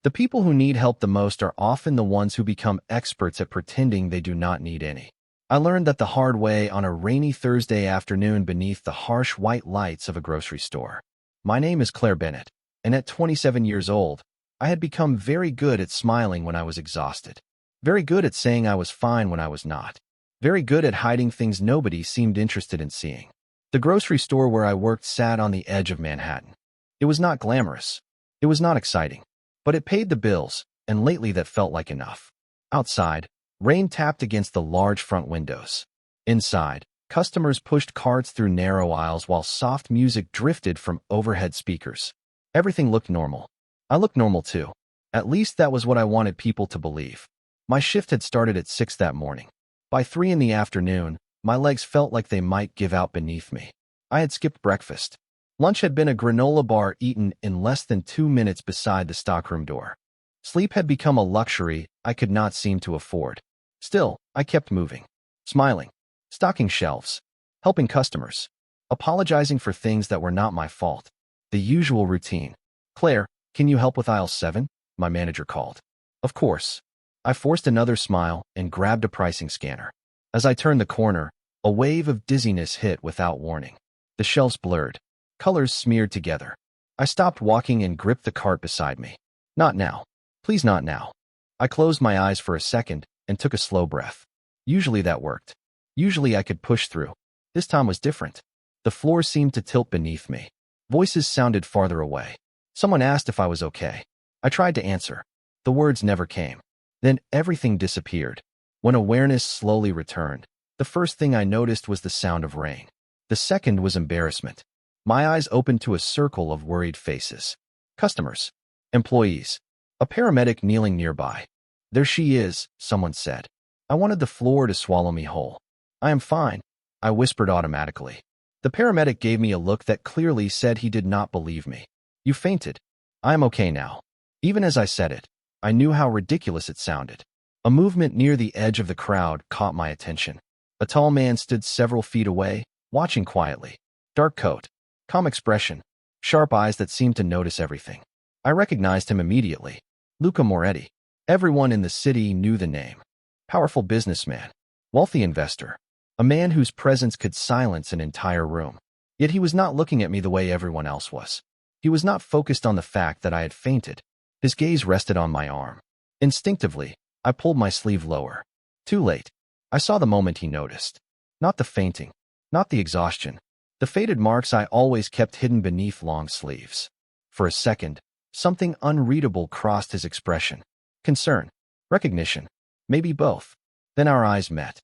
The people who need help the most are often the ones who become experts at pretending they do not need any. I learned that the hard way on a rainy Thursday afternoon beneath the harsh white lights of a grocery store. My name is Claire Bennett, and at 27 years old, I had become very good at smiling when I was exhausted. Very good at saying I was fine when I was not. Very good at hiding things nobody seemed interested in seeing. The grocery store where I worked sat on the edge of Manhattan. It was not glamorous. It was not exciting. But it paid the bills, and lately that felt like enough. Outside, rain tapped against the large front windows. Inside, customers pushed carts through narrow aisles while soft music drifted from overhead speakers. Everything looked normal. I looked normal too. At least that was what I wanted people to believe. My shift had started at 6 that morning. By 3 in the afternoon, my legs felt like they might give out beneath me. I had skipped breakfast. Lunch had been a granola bar eaten in less than 2 minutes beside the stockroom door. Sleep had become a luxury I could not seem to afford. Still, I kept moving, smiling, stocking shelves, helping customers, apologizing for things that were not my fault. The usual routine. "Claire, can you help with aisle 7? My manager called. Of course. I forced another smile and grabbed a pricing scanner. As I turned the corner, a wave of dizziness hit without warning. The shelves blurred. Colors smeared together. I stopped walking and gripped the cart beside me. Not now. Please not now. I closed my eyes for a second and took a slow breath. Usually that worked. Usually I could push through. This time was different. The floor seemed to tilt beneath me. Voices sounded farther away. Someone asked if I was okay. I tried to answer. The words never came. Then everything disappeared. When awareness slowly returned, the first thing I noticed was the sound of rain. The second was embarrassment. My eyes opened to a circle of worried faces. Customers. Employees. A paramedic kneeling nearby. "There she is," someone said. I wanted the floor to swallow me whole. "I am fine," I whispered automatically. The paramedic gave me a look that clearly said he did not believe me. "You fainted." "I am okay now." Even as I said it, I knew how ridiculous it sounded. A movement near the edge of the crowd caught my attention. A tall man stood several feet away, watching quietly. Dark coat. Calm expression, sharp eyes that seemed to notice everything. I recognized him immediately. Luca Moretti. Everyone in the city knew the name. Powerful businessman. Wealthy investor. A man whose presence could silence an entire room. Yet he was not looking at me the way everyone else was. He was not focused on the fact that I had fainted. His gaze rested on my arm. Instinctively, I pulled my sleeve lower. Too late. I saw the moment he noticed. Not the fainting. Not the exhaustion. The faded marks I always kept hidden beneath long sleeves. For a second, something unreadable crossed his expression. Concern. Recognition. Maybe both. Then our eyes met.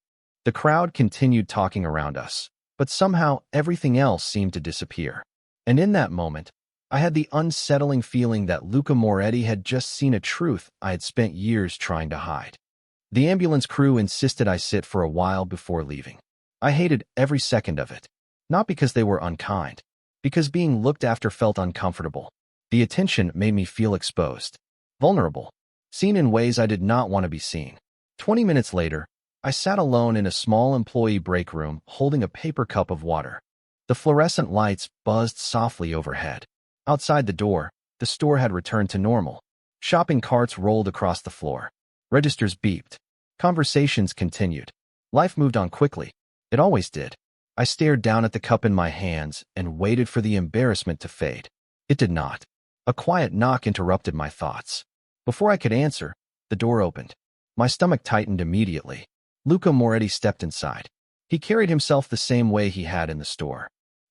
The crowd continued talking around us, but somehow everything else seemed to disappear. And in that moment, I had the unsettling feeling that Luca Moretti had just seen a truth I had spent years trying to hide. The ambulance crew insisted I sit for a while before leaving. I hated every second of it. Not because they were unkind, because being looked after felt uncomfortable. The attention made me feel exposed, vulnerable, seen in ways I did not want to be seen. 20 minutes later, I sat alone in a small employee break room holding a paper cup of water. The fluorescent lights buzzed softly overhead. Outside the door, the store had returned to normal. Shopping carts rolled across the floor. Registers beeped. Conversations continued. Life moved on quickly. It always did. I stared down at the cup in my hands and waited for the embarrassment to fade. It did not. A quiet knock interrupted my thoughts. Before I could answer, the door opened. My stomach tightened immediately. Luca Moretti stepped inside. He carried himself the same way he had in the store.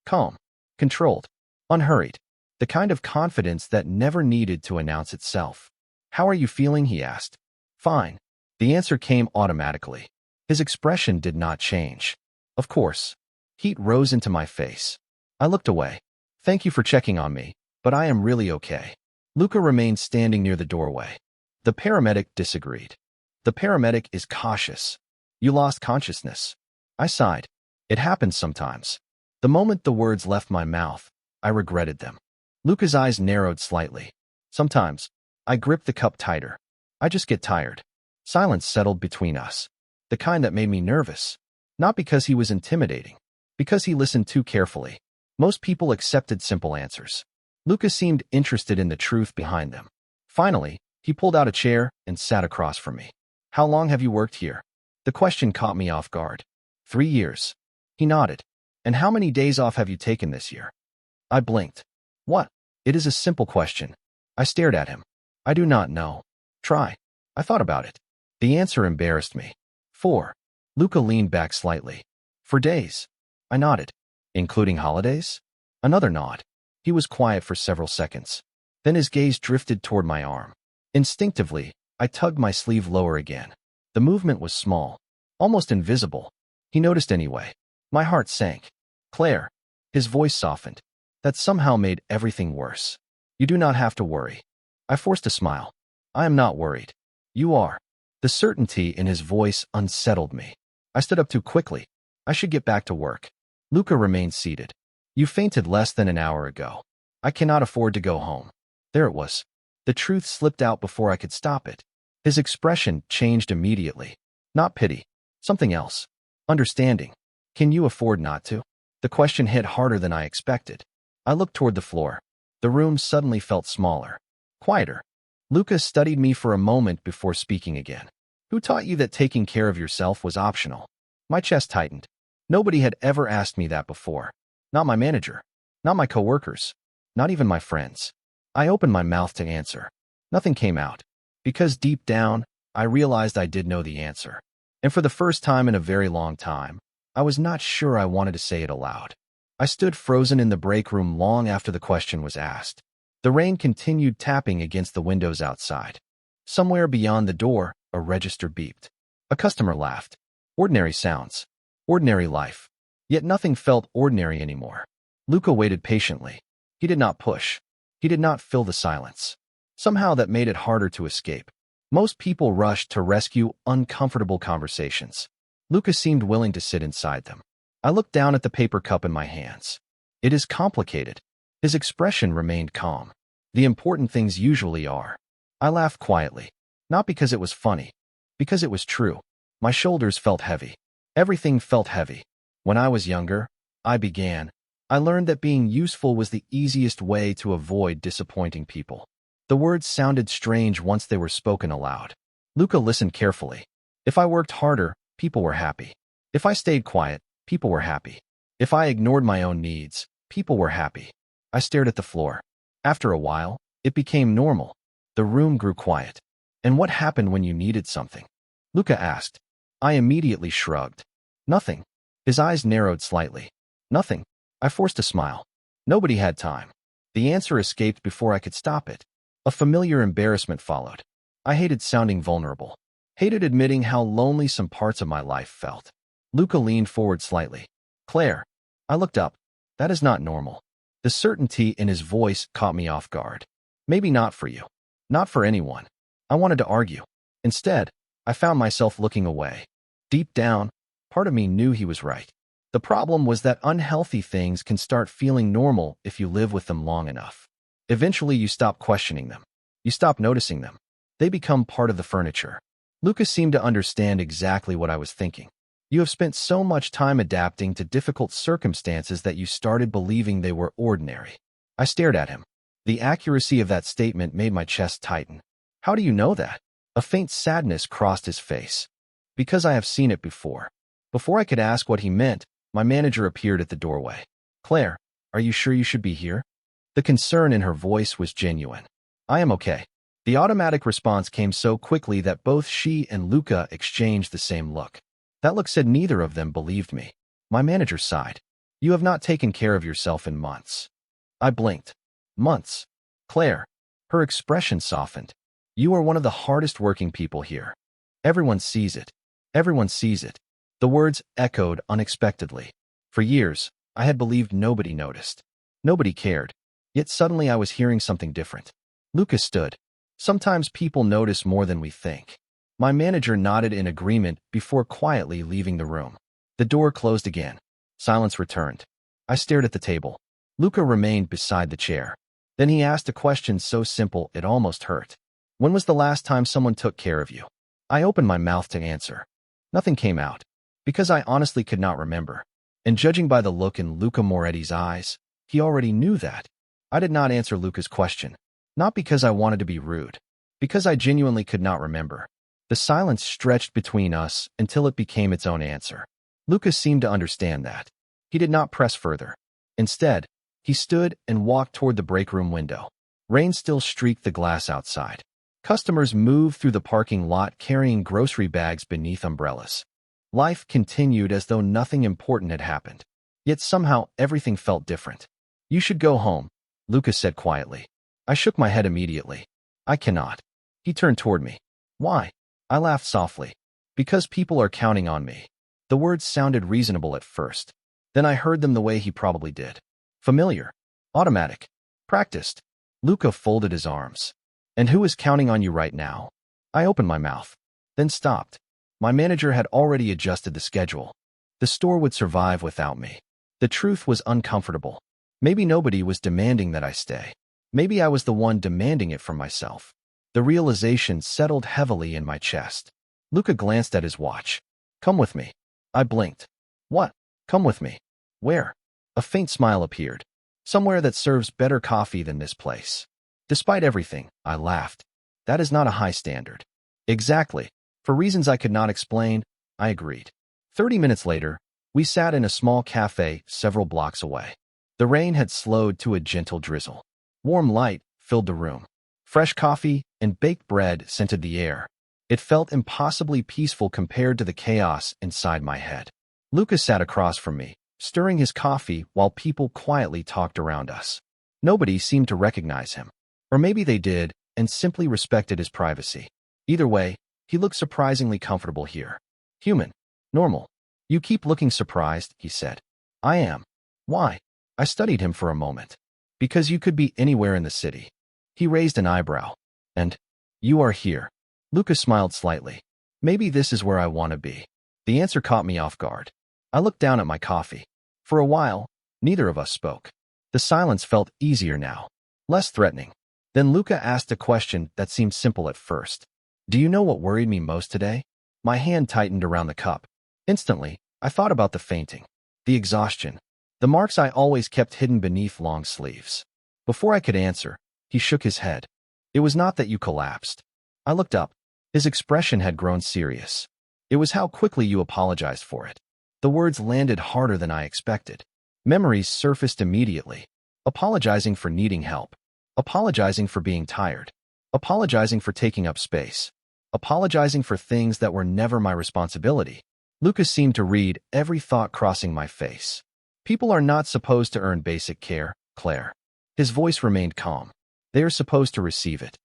Calm, controlled, unhurried. The kind of confidence that never needed to announce itself. "How are you feeling?" he asked. "Fine." The answer came automatically. His expression did not change. Of course. Heat rose into my face. I looked away. "Thank you for checking on me, but I am really okay." Luca remained standing near the doorway. The paramedic disagreed. "The paramedic is cautious. You lost consciousness." I sighed. It happens sometimes. The moment the words left my mouth, I regretted them. Luca's eyes narrowed slightly. "Sometimes." I gripped the cup tighter. "I just get tired." Silence settled between us. The kind that made me nervous. Not because he was intimidating. Because he listened too carefully. Most people accepted simple answers. Luca seemed interested in the truth behind them. Finally, He pulled out a chair and sat across from me. How long have you worked here? The question caught me off guard. 3 years. He nodded. And how many days off have you taken this year? I blinked. What? It is a simple question. I stared at him. I do not know. Try. I thought about it. The answer embarrassed me. 4. Luca leaned back slightly. For days. I nodded. Including holidays? Another nod. He was quiet for several seconds. Then his gaze drifted toward my arm. Instinctively, I tugged my sleeve lower again. The movement was small, almost invisible. He noticed anyway. My heart sank. Claire. His voice softened. That somehow made everything worse. You do not have to worry. I forced a smile. I am not worried. You are. The certainty in his voice unsettled me. I stood up too quickly. I should get back to work. Luca remained seated. You fainted less than an hour ago. I cannot afford to go home. There it was. The truth slipped out before I could stop it. His expression changed immediately. Not pity. Something else. Understanding. Can you afford not to? The question hit harder than I expected. I looked toward the floor. The room suddenly felt smaller. Quieter. Luca studied me for a moment before speaking again. Who taught you that taking care of yourself was optional? My chest tightened. Nobody had ever asked me that before. Not my manager. Not my coworkers. Not even my friends. I opened my mouth to answer. Nothing came out. Because deep down, I realized I did know the answer. And for the first time in a very long time, I was not sure I wanted to say it aloud. I stood frozen in the break room long after the question was asked. The rain continued tapping against the windows outside. Somewhere beyond the door, a register beeped. A customer laughed. Ordinary sounds. Ordinary life. Yet nothing felt ordinary anymore. Luca waited patiently. He did not push. He did not fill the silence. Somehow that made it harder to escape. Most people rushed to rescue uncomfortable conversations. Luca seemed willing to sit inside them. I looked down at the paper cup in my hands. It is complicated. His expression remained calm. The important things usually are. I laughed quietly. Not because it was funny. Because it was true. My shoulders felt heavy. Everything felt heavy. When I was younger, I learned that being useful was the easiest way to avoid disappointing people. The words sounded strange once they were spoken aloud. Luca listened carefully. If I worked harder, people were happy. If I stayed quiet, people were happy. If I ignored my own needs, people were happy. I stared at the floor. After a while, it became normal. The room grew quiet. And what happened when you needed something? Luca asked. I immediately shrugged. Nothing. His eyes narrowed slightly. Nothing. I forced a smile. Nobody had time. The answer escaped before I could stop it. A familiar embarrassment followed. I hated sounding vulnerable. Hated admitting how lonely some parts of my life felt. Luca leaned forward slightly. Claire. I looked up. That is not normal. The certainty in his voice caught me off guard. Maybe not for you. Not for anyone. I wanted to argue. Instead, I found myself looking away. Deep down, part of me knew he was right. The problem was that unhealthy things can start feeling normal if you live with them long enough. Eventually, you stop questioning them. You stop noticing them. They become part of the furniture. Lucas seemed to understand exactly what I was thinking. You have spent so much time adapting to difficult circumstances that you started believing they were ordinary. I stared at him. The accuracy of that statement made my chest tighten. How do you know that? A faint sadness crossed his face. Because I have seen it before. Before I could ask what he meant, my manager appeared at the doorway. Claire, are you sure you should be here? The concern in her voice was genuine. I am okay. The automatic response came so quickly that both she and Luca exchanged the same look. That look said neither of them believed me. My manager sighed. You have not taken care of yourself in months. I blinked. Months. Claire. Her expression softened. You are one of the hardest working people here. Everyone sees it. Everyone sees it. The words echoed unexpectedly. For years, I had believed nobody noticed. Nobody cared. Yet suddenly I was hearing something different. Lucas stood. Sometimes people notice more than we think. My manager nodded in agreement before quietly leaving the room. The door closed again. Silence returned. I stared at the table. Luca remained beside the chair. Then he asked a question so simple it almost hurt. When was the last time someone took care of you? I opened my mouth to answer. Nothing came out. Because I honestly could not remember. And judging by the look in Luca Moretti's eyes, he already knew that. I did not answer Luca's question. Not because I wanted to be rude. Because I genuinely could not remember. The silence stretched between us until it became its own answer. Lucas seemed to understand that. He did not press further. Instead, he stood and walked toward the break room window. Rain still streaked the glass outside. Customers moved through the parking lot carrying grocery bags beneath umbrellas. Life continued as though nothing important had happened. Yet somehow everything felt different. "You should go home," Lucas said quietly. I shook my head immediately. "I cannot." He turned toward me. "Why?" I laughed softly. "Because people are counting on me." The words sounded reasonable at first. Then I heard them the way he probably did. Familiar. Automatic. Practiced. Luca folded his arms. "And who is counting on you right now?" I opened my mouth, then stopped. My manager had already adjusted the schedule. The store would survive without me. The truth was uncomfortable. Maybe nobody was demanding that I stay. Maybe I was the one demanding it from myself. The realization settled heavily in my chest. Luca glanced at his watch. "Come with me." I blinked. "What? Come with me? Where?" A faint smile appeared. "Somewhere that serves better coffee than this place." Despite everything, I laughed. "That is not a high standard." "Exactly. For reasons I could not explain," I agreed. 30 minutes later, we sat in a small cafe several blocks away. The rain had slowed to a gentle drizzle. Warm light filled the room. Fresh coffee and baked bread scented the air. It felt impossibly peaceful compared to the chaos inside my head. Lucas sat across from me, stirring his coffee while people quietly talked around us. Nobody seemed to recognize him. Or maybe they did and simply respected his privacy. Either way, he looked surprisingly comfortable here. Human. Normal. "You keep looking surprised," he said. "I am." "Why?" I studied him for a moment. "Because you could be anywhere in the city." He raised an eyebrow. "And you are here." Lucas smiled slightly. "Maybe this is where I want to be." The answer caught me off guard. I looked down at my coffee. For a while, neither of us spoke. The silence felt easier now, less threatening. Then Luca asked a question that seemed simple at first. "Do you know what worried me most today?" My hand tightened around the cup. Instantly, I thought about the fainting, the exhaustion, the marks I always kept hidden beneath long sleeves. Before I could answer, he shook his head. "It was not that you collapsed." I looked up. His expression had grown serious. "It was how quickly you apologized for it." The words landed harder than I expected. Memories surfaced immediately. Apologizing for needing help. Apologizing for being tired. Apologizing for taking up space. Apologizing for things that were never my responsibility. Lucas seemed to read every thought crossing my face. "People are not supposed to earn basic care, Claire." His voice remained calm. "They are supposed to receive it."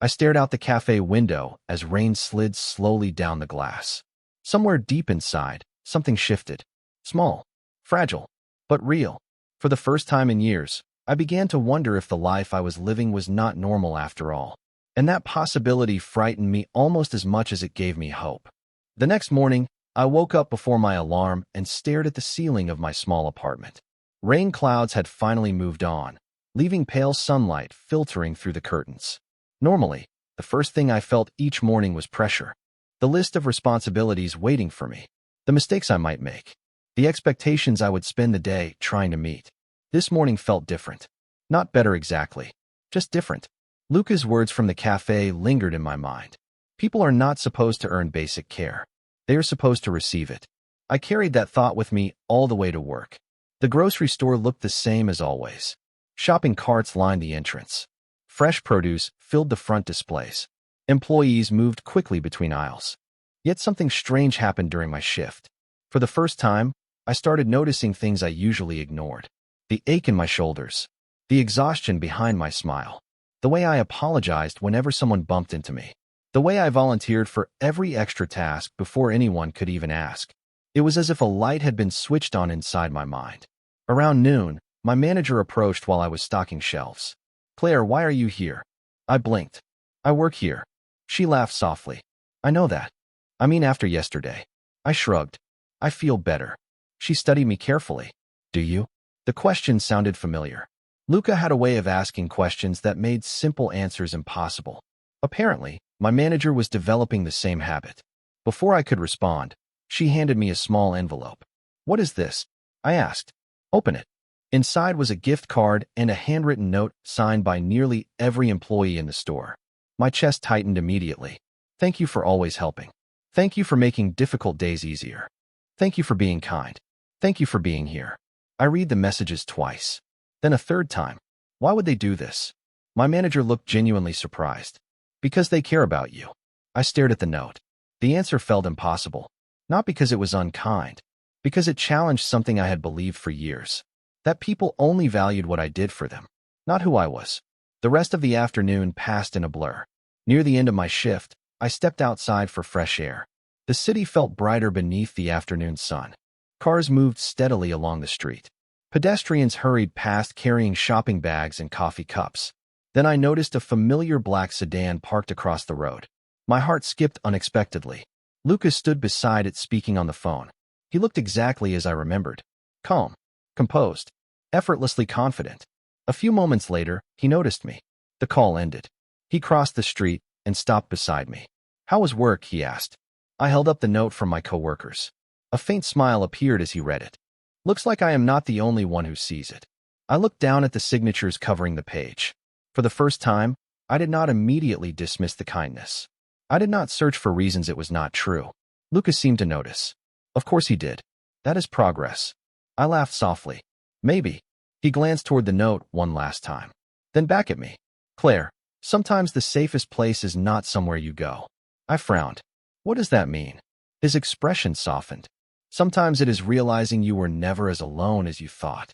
I stared out the cafe window as rain slid slowly down the glass. Somewhere deep inside, something shifted. Small, fragile, but real. For the first time in years, I began to wonder if the life I was living was not normal after all. And that possibility frightened me almost as much as it gave me hope. The next morning, I woke up before my alarm and stared at the ceiling of my small apartment. Rain clouds had finally moved on, leaving pale sunlight filtering through the curtains. Normally, the first thing I felt each morning was pressure. The list of responsibilities waiting for me. The mistakes I might make. The expectations I would spend the day trying to meet. This morning felt different. Not better exactly, just different. Luca's words from the cafe lingered in my mind. People are not supposed to earn basic care. They are supposed to receive it. I carried that thought with me all the way to work. The grocery store looked the same as always. Shopping carts lined the entrance. Fresh produce filled the front displays. Employees moved quickly between aisles. Yet something strange happened during my shift. For the first time, I started noticing things I usually ignored. The ache in my shoulders. The exhaustion behind my smile. The way I apologized whenever someone bumped into me. The way I volunteered for every extra task before anyone could even ask. It was as if a light had been switched on inside my mind. Around noon, my manager approached while I was stocking shelves. "Claire, why are you here?" I blinked. "I work here." She laughed softly. "I know that. I mean after yesterday." I shrugged. "I feel better." She studied me carefully. "Do you?" The question sounded familiar. Luca had a way of asking questions that made simple answers impossible. Apparently, my manager was developing the same habit. Before I could respond, she handed me a small envelope. "What is this?" I asked. "Open it." Inside was a gift card and a handwritten note signed by nearly every employee in the store. My chest tightened immediately. Thank you for always helping. Thank you for making difficult days easier. Thank you for being kind. Thank you for being here. I read the messages twice. Then a third time. Why would they do this? My manager looked genuinely surprised. Because they care about you. I stared at the note. The answer felt impossible. Not because it was unkind. Because it challenged something I had believed for years. That people only valued what I did for them. Not who I was. The rest of the afternoon passed in a blur. Near the end of my shift, I stepped outside for fresh air. The city felt brighter beneath the afternoon sun. Cars moved steadily along the street. Pedestrians hurried past carrying shopping bags and coffee cups. Then I noticed a familiar black sedan parked across the road. My heart skipped unexpectedly. Lucas stood beside it speaking on the phone. He looked exactly as I remembered. Calm, composed, effortlessly confident. A few moments later, he noticed me. The call ended. He crossed the street and stopped beside me. How was work? He asked. I held up the note from my coworkers. A faint smile appeared as he read it. Looks like I am not the only one who sees it. I looked down at the signatures covering the page. For the first time, I did not immediately dismiss the kindness. I did not search for reasons it was not true. Lucas seemed to notice. Of course he did. That is progress. I laughed softly. Maybe. He glanced toward the note one last time. Then back at me. Claire, sometimes the safest place is not somewhere you go. I frowned. What does that mean? His expression softened. Sometimes it is realizing you were never as alone as you thought.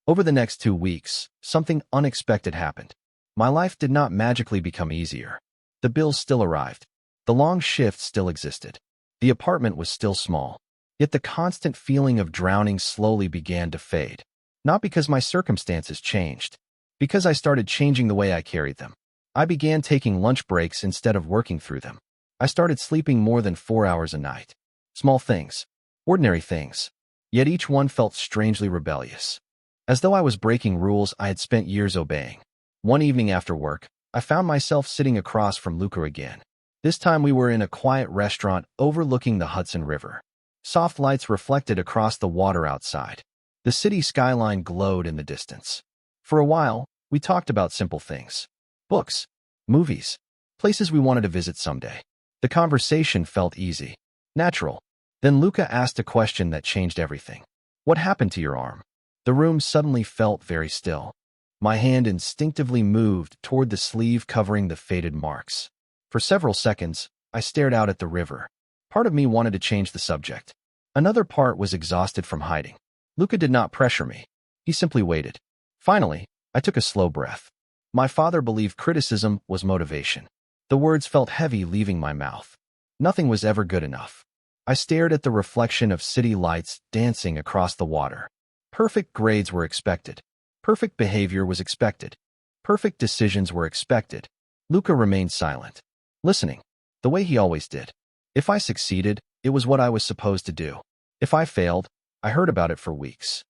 Over the next 2 weeks, something unexpected happened. My life did not magically become easier. The bills still arrived. The long shift still existed. The apartment was still small. Yet the constant feeling of drowning slowly began to fade. Not because my circumstances changed. Because I started changing the way I carried them. I began taking lunch breaks instead of working through them. I started sleeping more than 4 hours a night. Small things. Ordinary things. Yet each one felt strangely rebellious. As though I was breaking rules I had spent years obeying. One evening after work, I found myself sitting across from Luca again. This time we were in a quiet restaurant overlooking the Hudson River. Soft lights reflected across the water outside. The city skyline glowed in the distance. For a while, we talked about simple things. Books, movies, places we wanted to visit someday. The conversation felt easy, natural. Then Luca asked a question that changed everything. What happened to your arm? The room suddenly felt very still. My hand instinctively moved toward the sleeve covering the faded marks. For several seconds, I stared out at the river. Part of me wanted to change the subject. Another part was exhausted from hiding. Luca did not pressure me. He simply waited. Finally, I took a slow breath. My father believed criticism was motivation. The words felt heavy leaving my mouth. Nothing was ever good enough. I stared at the reflection of city lights dancing across the water. Perfect grades were expected. Perfect behavior was expected. Perfect decisions were expected. Luca remained silent, listening, the way he always did. If I succeeded, it was what I was supposed to do. If I failed, I heard about it for weeks.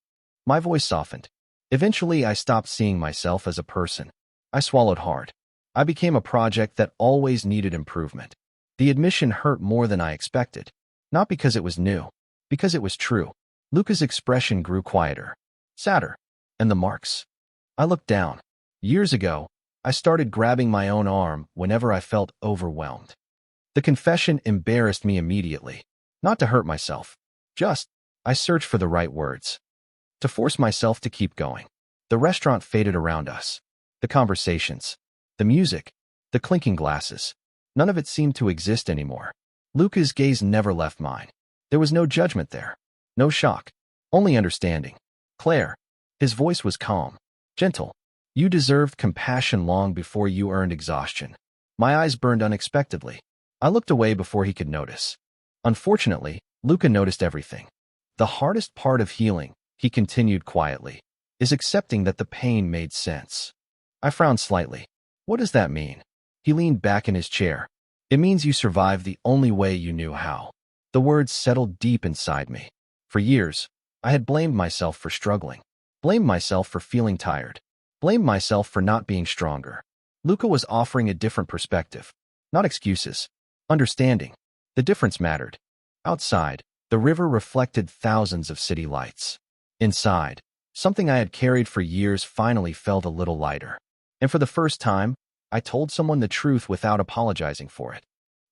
My voice softened. Eventually, I stopped seeing myself as a person. I swallowed hard. I became a project that always needed improvement. The admission hurt more than I expected. Not because it was new, because it was true. Luca's expression grew quieter, sadder. And the marks? I looked down. Years ago, I started grabbing my own arm whenever I felt overwhelmed. The confession embarrassed me immediately. Not to hurt myself. I searched for the right words. To force myself to keep going. The restaurant faded around us. The conversations. The music. The clinking glasses. None of it seemed to exist anymore. Luca's gaze never left mine. There was no judgment there. No shock. Only understanding. Claire. His voice was calm. Gentle. You deserved compassion long before you earned exhaustion. My eyes burned unexpectedly. I looked away before he could notice. Unfortunately, Luca noticed everything. The hardest part of healing, he continued quietly, is accepting that the pain made sense. I frowned slightly. What does that mean? He leaned back in his chair. It means you survived the only way you knew how. The words settled deep inside me. For years, I had blamed myself for struggling. Blamed myself for feeling tired. Blamed myself for not being stronger. Luca was offering a different perspective. Not excuses. Understanding. The difference mattered. Outside, the river reflected thousands of city lights. Inside, something I had carried for years finally felt a little lighter. And for the first time, I told someone the truth without apologizing for it.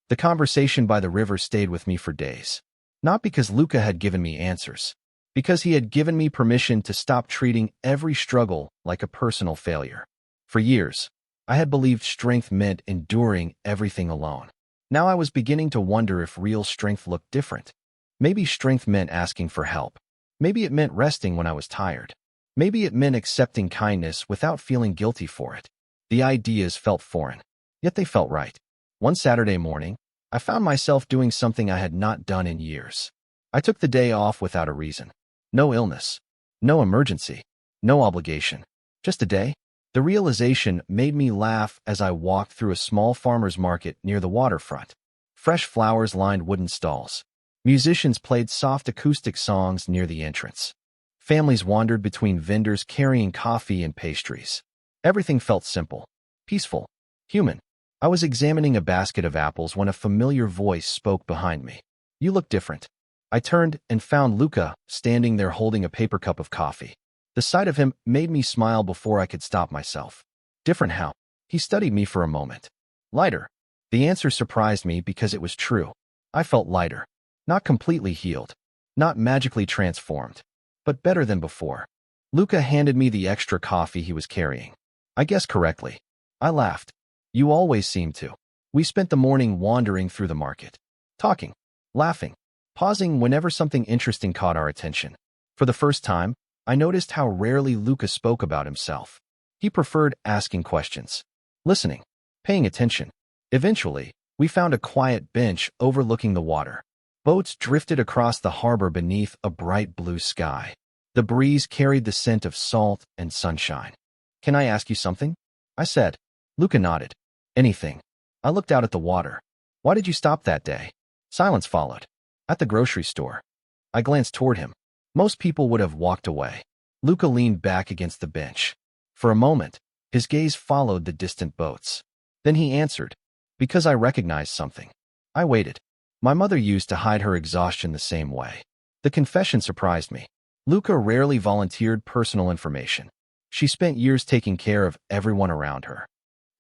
The conversation by the river stayed with me for days. Not because Luca had given me answers, because he had given me permission to stop treating every struggle like a personal failure. For years, I had believed strength meant enduring everything alone. Now I was beginning to wonder if real strength looked different. Maybe strength meant asking for help. Maybe it meant resting when I was tired. Maybe it meant accepting kindness without feeling guilty for it. The ideas felt foreign, yet they felt right. One Saturday morning, I found myself doing something I had not done in years. I took the day off without a reason. No illness, no emergency, no obligation. Just a day. The realization made me laugh as I walked through a small farmer's market near the waterfront. Fresh flowers lined wooden stalls. Musicians played soft acoustic songs near the entrance. Families wandered between vendors carrying coffee and pastries. Everything felt simple, peaceful, human. I was examining a basket of apples when a familiar voice spoke behind me. "You look different." I turned and found Luca standing there holding a paper cup of coffee. The sight of him made me smile before I could stop myself. Different how? He studied me for a moment. Lighter. The answer surprised me because it was true. I felt lighter. Not completely healed. Not magically transformed. But better than before. Luca handed me the extra coffee he was carrying. I guessed correctly. I laughed. "You always seem to." We spent the morning wandering through the market. Talking. Laughing. Pausing whenever something interesting caught our attention. For the first time, I noticed how rarely Luca spoke about himself. He preferred asking questions, listening, paying attention. Eventually, we found a quiet bench overlooking the water. Boats drifted across the harbor beneath a bright blue sky. The breeze carried the scent of salt and sunshine. "Can I ask you something?" I said. Luca nodded. "Anything." I looked out at the water. "Why did you stop that day?" Silence followed. "At the grocery store." I glanced toward him. Most people would have walked away. Luca leaned back against the bench. For a moment, his gaze followed the distant boats. Then he answered, "Because I recognized something." I waited. My mother used to hide her exhaustion the same way. The confession surprised me. Luca rarely volunteered personal information. She spent years taking care of everyone around her.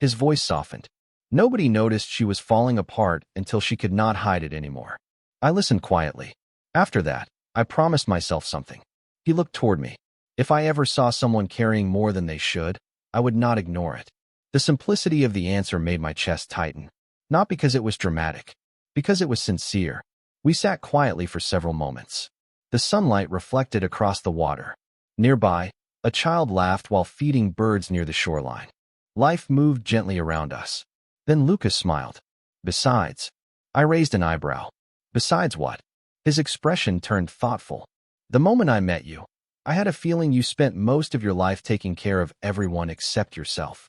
His voice softened. Nobody noticed she was falling apart until she could not hide it anymore. I listened quietly. After that, I promised myself something. He looked toward me. If I ever saw someone carrying more than they should, I would not ignore it. The simplicity of the answer made my chest tighten. Not because it was dramatic, because it was sincere. We sat quietly for several moments. The sunlight reflected across the water. Nearby, a child laughed while feeding birds near the shoreline. Life moved gently around us. Then Lucas smiled. "Besides." I raised an eyebrow. "Besides what?" His expression turned thoughtful. "The moment I met you, I had a feeling you spent most of your life taking care of everyone except yourself."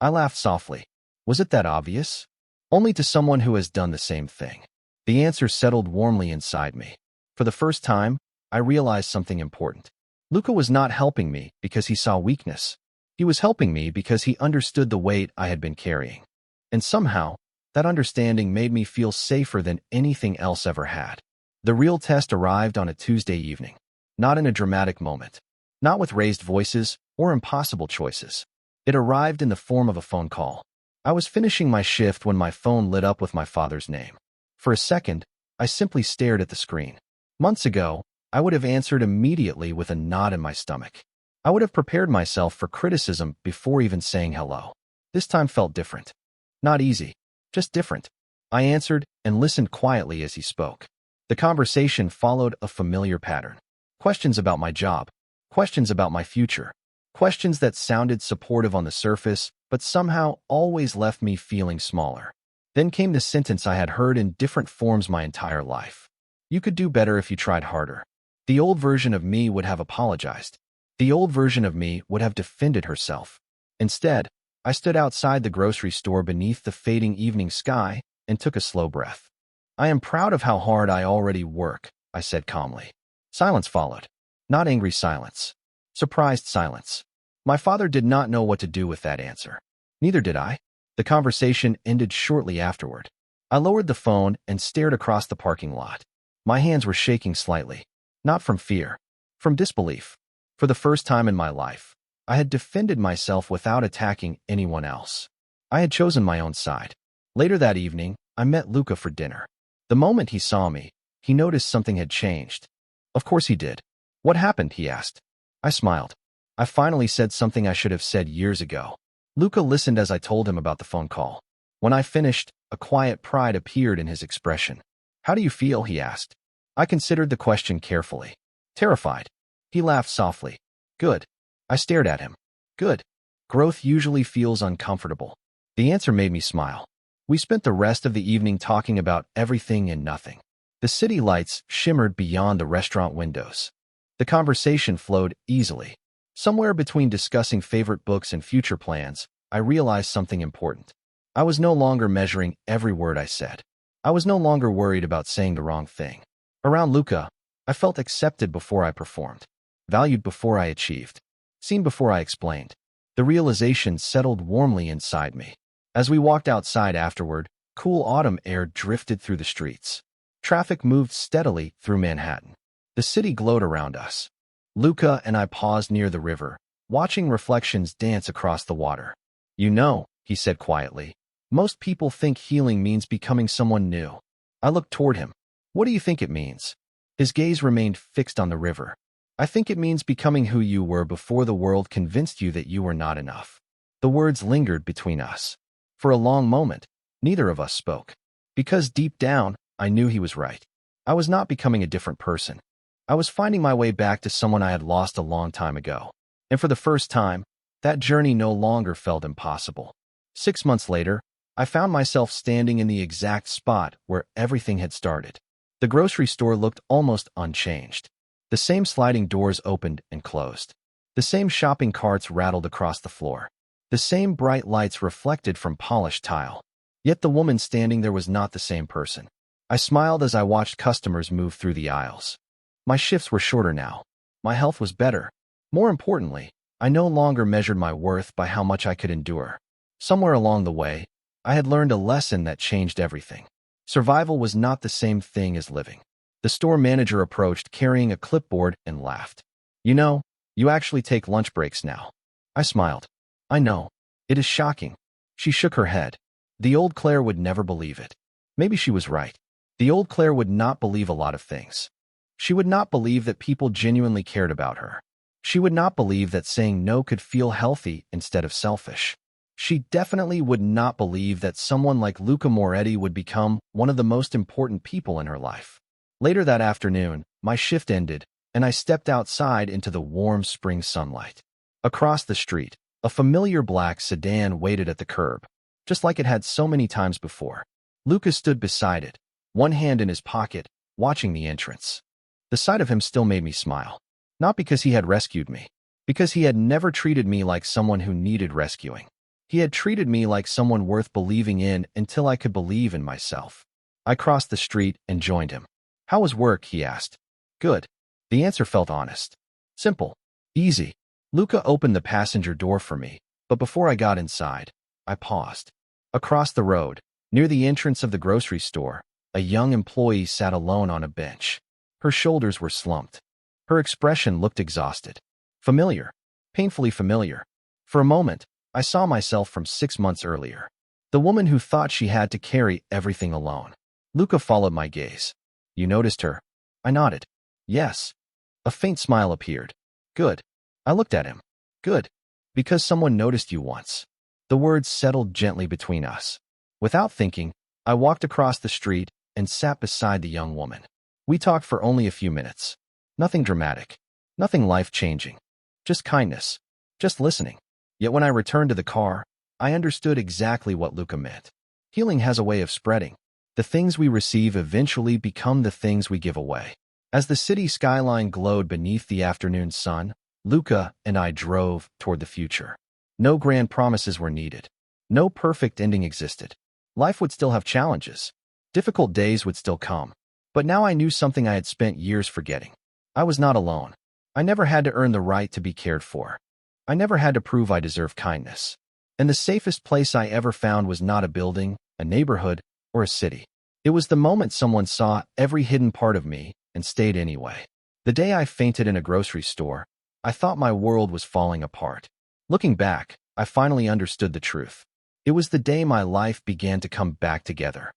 I laughed softly. Was it that obvious? Only to someone who has done the same thing. The answer settled warmly inside me. For the first time, I realized something important. Luca was not helping me because he saw weakness. He was helping me because he understood the weight I had been carrying. And somehow, that understanding made me feel safer than anything else ever had. The real test arrived on a Tuesday evening. Not in a dramatic moment. Not with raised voices or impossible choices. It arrived in the form of a phone call. I was finishing my shift when my phone lit up with my father's name. For a second, I simply stared at the screen. Months ago, I would have answered immediately with a knot in my stomach. I would have prepared myself for criticism before even saying hello. This time felt different. Not easy, just different. I answered and listened quietly as he spoke. The conversation followed a familiar pattern. Questions about my job. Questions about my future. Questions that sounded supportive on the surface, but somehow always left me feeling smaller. Then came the sentence I had heard in different forms my entire life. "You could do better if you tried harder." The old version of me would have apologized. The old version of me would have defended herself. Instead, I stood outside the grocery store beneath the fading evening sky and took a slow breath. "I am proud of how hard I already work," I said calmly. Silence followed. Not angry silence. Surprised silence. My father did not know what to do with that answer. Neither did I. The conversation ended shortly afterward. I lowered the phone and stared across the parking lot. My hands were shaking slightly. Not from fear. From disbelief. For the first time in my life, I had defended myself without attacking anyone else. I had chosen my own side. Later that evening, I met Luca for dinner. The moment he saw me, he noticed something had changed. Of course he did. What happened? He asked. I smiled. I finally said something I should have said years ago. Luca listened as I told him about the phone call. When I finished, a quiet pride appeared in his expression. How do you feel? He asked. I considered the question carefully. Terrified. He laughed softly. Good. I stared at him. Good. Growth usually feels uncomfortable. The answer made me smile. We spent the rest of the evening talking about everything and nothing. The city lights shimmered beyond the restaurant windows. The conversation flowed easily. Somewhere between discussing favorite books and future plans, I realized something important. I was no longer measuring every word I said. I was no longer worried about saying the wrong thing. Around Luca, I felt accepted before I performed, valued before I achieved, seen before I explained. The realization settled warmly inside me. As we walked outside afterward, cool autumn air drifted through the streets. Traffic moved steadily through Manhattan. The city glowed around us. Luca and I paused near the river, watching reflections dance across the water. You know, he said quietly, most people think healing means becoming someone new. I looked toward him. What do you think it means? His gaze remained fixed on the river. I think it means becoming who you were before the world convinced you that you were not enough. The words lingered between us. For a long moment, neither of us spoke. Because deep down, I knew he was right. I was not becoming a different person. I was finding my way back to someone I had lost a long time ago. And for the first time, that journey no longer felt impossible. 6 months later, I found myself standing in the exact spot where everything had started. The grocery store looked almost unchanged. The same sliding doors opened and closed. The same shopping carts rattled across the floor. The same bright lights reflected from polished tile. Yet the woman standing there was not the same person. I smiled as I watched customers move through the aisles. My shifts were shorter now. My health was better. More importantly, I no longer measured my worth by how much I could endure. Somewhere along the way, I had learned a lesson that changed everything. Survival was not the same thing as living. The store manager approached carrying a clipboard and laughed. You know, you actually take lunch breaks now. I smiled. I know. It is shocking. She shook her head. The old Claire would never believe it. Maybe she was right. The old Claire would not believe a lot of things. She would not believe that people genuinely cared about her. She would not believe that saying no could feel healthy instead of selfish. She definitely would not believe that someone like Luca Moretti would become one of the most important people in her life. Later that afternoon, my shift ended, and I stepped outside into the warm spring sunlight. Across the street, a familiar black sedan waited at the curb, just like it had so many times before. Luca stood beside it, one hand in his pocket, watching the entrance. The sight of him still made me smile. Not because he had rescued me, because he had never treated me like someone who needed rescuing. He had treated me like someone worth believing in until I could believe in myself. I crossed the street and joined him. How was work? He asked. Good. The answer felt honest. Simple. Easy. Luca opened the passenger door for me, but before I got inside, I paused. Across the road, near the entrance of the grocery store, a young employee sat alone on a bench. Her shoulders were slumped. Her expression looked exhausted. Familiar. Painfully familiar. For a moment, I saw myself from 6 months earlier. The woman who thought she had to carry everything alone. Luca followed my gaze. You noticed her? I nodded. Yes. A faint smile appeared. Good. I looked at him. Good. Because someone noticed you once. The words settled gently between us. Without thinking, I walked across the street and sat beside the young woman. We talked for only a few minutes. Nothing dramatic. Nothing life-changing. Just kindness. Just listening. Yet when I returned to the car, I understood exactly what Luca meant. Healing has a way of spreading. The things we receive eventually become the things we give away. As the city skyline glowed beneath the afternoon sun, Luca and I drove toward the future. No grand promises were needed. No perfect ending existed. Life would still have challenges. Difficult days would still come. But now I knew something I had spent years forgetting. I was not alone. I never had to earn the right to be cared for. I never had to prove I deserved kindness. And the safest place I ever found was not a building, a neighborhood, or a city. It was the moment someone saw every hidden part of me and stayed anyway. The day I fainted in a grocery store, I thought my world was falling apart. Looking back, I finally understood the truth. It was the day my life began to come back together.